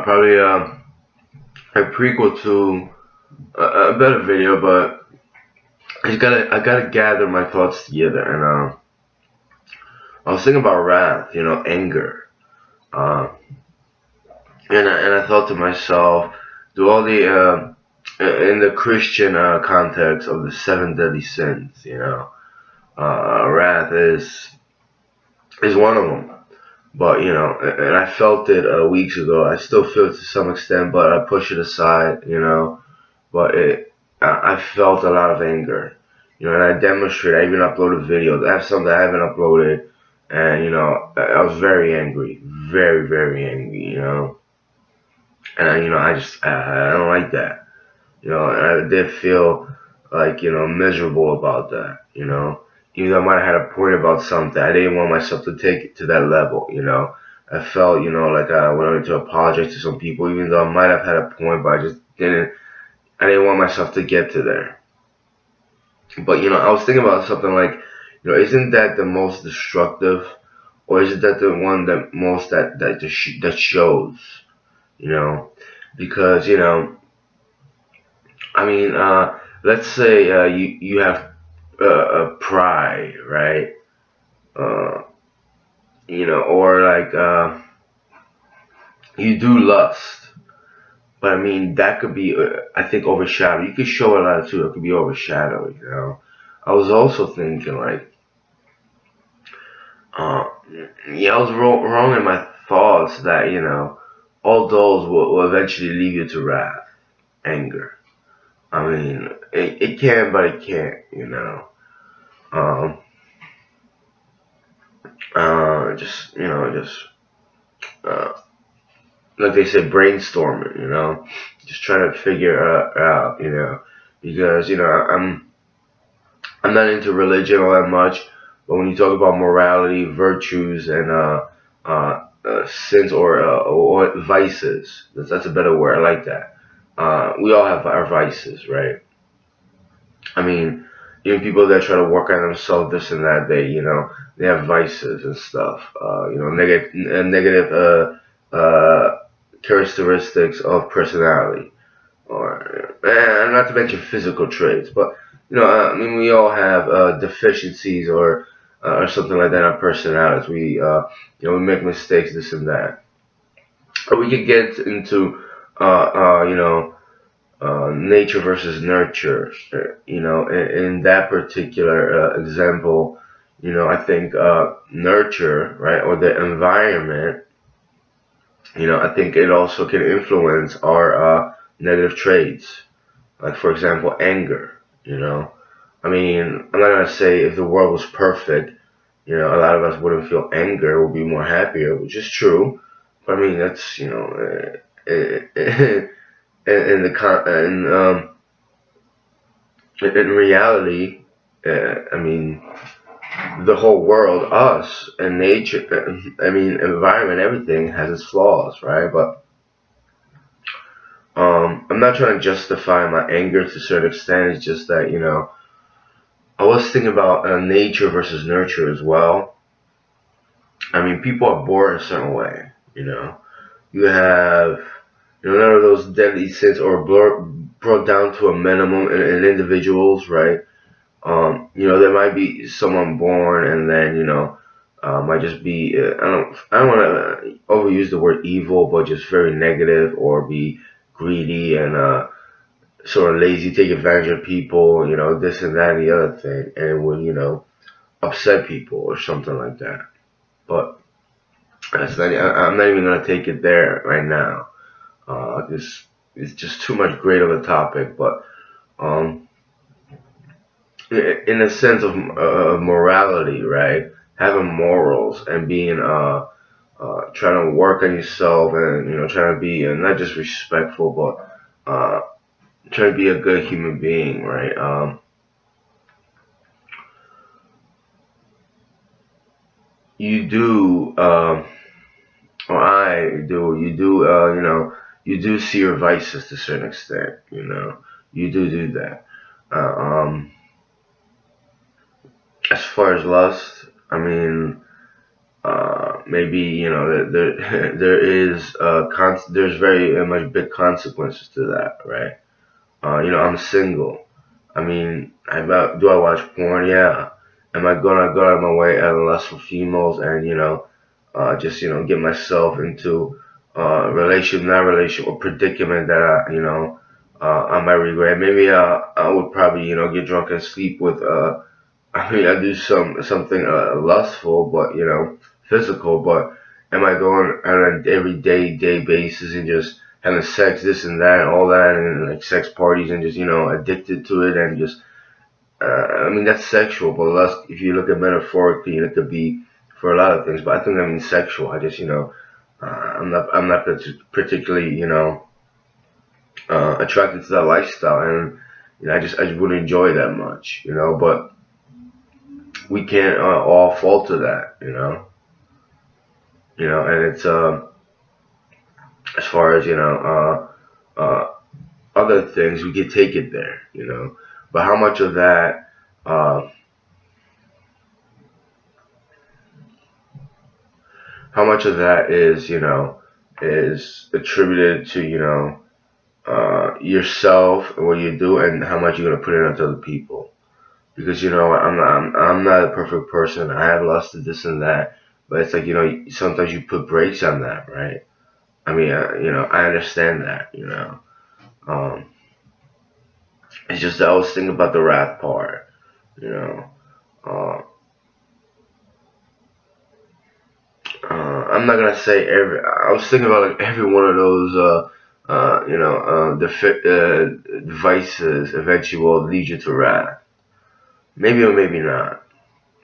probably a prequel to a better video, but I gotta gather my thoughts together. And I was thinking about wrath, anger. Uh, and I thought to myself, do all the in the Christian context of the seven deadly sins, wrath is one of them. But and I felt it weeks ago. I still feel it to some extent, but I push it aside, But I felt a lot of anger, and I demonstrate. I even uploaded videos. I have some that I haven't uploaded, and I was very angry, very very angry, and I don't like that, and I did feel like miserable about that, even though I might have had a point about something, I didn't want myself to take it to that level, I felt, like I wanted to apologize to some people, even though I might have had a point, but I didn't want myself to get to there. But I was thinking about something like, isn't that the most destructive, or is it that the one that most that shows, you know? Because I mean, let's say you have pride, right? Uh, or like you do lust. But I mean, that could be, I think, overshadowed. You could show a lot too. It could be overshadowed. I was also thinking like, uh, yeah, I was wrong in my thoughts that all those will eventually lead you to wrath, anger. I mean, it can, but it can't. Um, just uh, like they said, brainstorming. Just trying to figure out. Because I'm not into religion all that much, but when you talk about morality, virtues, and sins or vices, that's a better word. I like that. We all have our vices, right? I mean, even people that try to work on themselves, this and that, they have vices and stuff. Negative characteristics of personality, or not to mention physical traits, but I mean, we all have deficiencies or something like that in our personalities. We make mistakes, this and that. Or we could get into nature versus nurture. In that particular example, I think nurture, right, or the environment, I think it also can influence our negative traits. Like, for example, anger, I mean, I'm not going to say if the world was perfect, a lot of us wouldn't feel anger, we'd be more happier, which is true. But I mean, that's, in the in reality, I mean, the whole world, us and nature, I mean, environment, everything has its flaws, right? But I'm not trying to justify my anger to a certain extent. It's just that I was thinking about nature versus nurture as well. I mean, people are born a certain way. You have none of those deadly sins or brought down to a minimum in individuals, right? There might be someone born and then might just be I don't want to overuse the word evil, but just very negative or be greedy and sort of lazy, take advantage of people, this and that and the other thing, and it would upset people or something like that. But I'm not even gonna take it there right now. This is just too much great of a topic, but um, in a sense of morality, right? Having morals and being trying to work on yourself and trying to be not just respectful, but trying to be a good human being, right? You do, or I do. You do see your vices to a certain extent. You do that. Uh, um, as far as lust, I mean, maybe there is there's very much big consequences to that, right? I'm single. I mean, do I watch porn? Yeah. Am I gonna go out of my way and lust for females and just get myself into not relation or predicament that I might regret. Maybe I would probably get drunk and sleep with I mean I do something lustful, but physical. But am I going on an everyday basis and just having sex, this and that, and all that, and like sex parties and just addicted to it and just I mean that's sexual, but lust, if you look at metaphorically, it could be for a lot of things. But I think I mean sexual. I just I'm not particularly attracted to that lifestyle, and I just wouldn't enjoy that much, But we can't all fall to that, And it's as far as other things, we could take it there, But how much of that? How much of that is attributed to yourself and what you do, and how much you're gonna put it onto other people? Because I'm not a perfect person. I have lusted this and that, but it's like sometimes you put brakes on that, right? I mean, I understand that, Um, it's just that I was thinking about the wrath part, you know. Uh, I'm not gonna say every. I was thinking about like every one of those, devices eventually will lead you to wrath. Maybe or maybe not.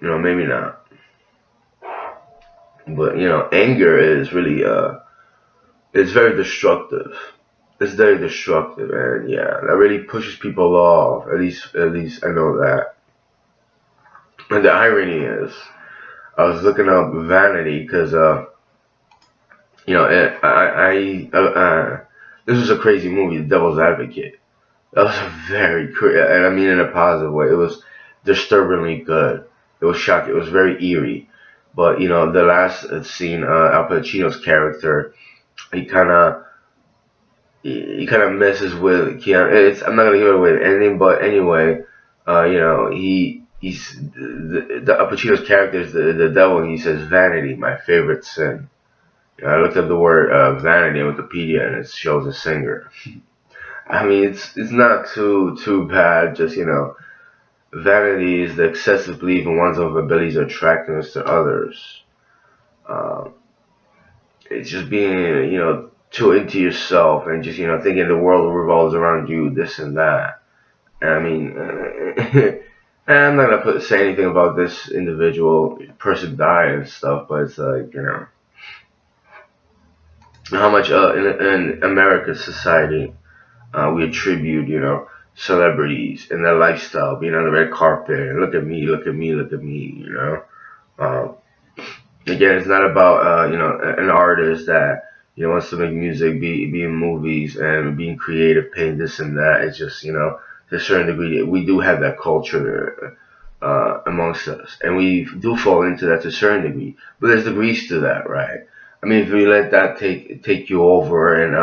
Maybe not. But anger is really it's very destructive. It's very destructive, and yeah, that really pushes people off. At least I know that. And the irony is, I was looking up vanity because this was a crazy movie, The Devil's Advocate. That was a and I mean in a positive way. It was disturbingly good. It was shocking. It was very eerie. But the last scene, Al Pacino's character, he kind of messes with Keanu. I'm not gonna give away anything, but anyway, he's the Al Pacino's character is the devil. And he says, "Vanity, my favorite sin." I looked up the word vanity on Wikipedia, and it shows a singer. I mean, it's not too bad. Just vanity is the excessive belief in one's own abilities or attractiveness to others. Um, it's just being too into yourself and just thinking the world revolves around you, this and that. And I mean, I'm not gonna say anything about this individual person dying and stuff, but it's like how much in America's society we attribute celebrities and their lifestyle, being on the red carpet and look at me, look at me, look at me, Um, Again, it's not about an artist that wants to make music, be in movies and being creative, paint this and that. It's just to a certain degree we do have that culture amongst us, and we do fall into that to a certain degree. But there's degrees to that, right? I mean, if you let that take you over, and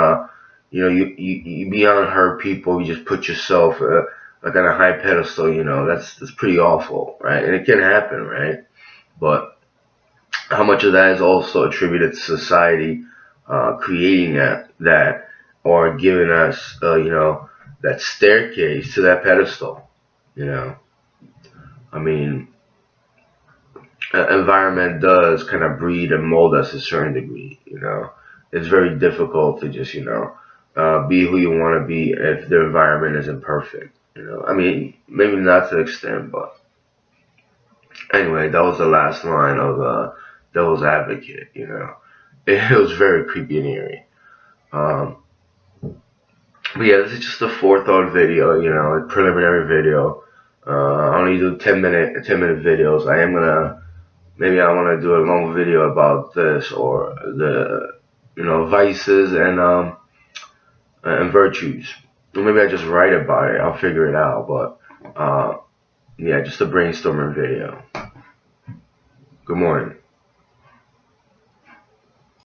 you beyond hurt people, you just put yourself like on a high pedestal. That's pretty awful, right? And it can happen, right? But how much of that is also attributed to society creating that or giving us that staircase to that pedestal? You know, I mean, environment does kind of breed and mold us to a certain degree. It's very difficult to just be who you want to be if the environment isn't perfect. I mean, maybe not to the extent, but anyway, that was the last line of Devil's Advocate. It was very creepy and eerie. Um, but yeah, this is just a forethought video, a preliminary video. I only do 10-minute videos. Maybe I wanna do a long video about this or the, vices and virtues. Or maybe I just write about it. I'll figure it out. But yeah, just a brainstorming video. Good morning.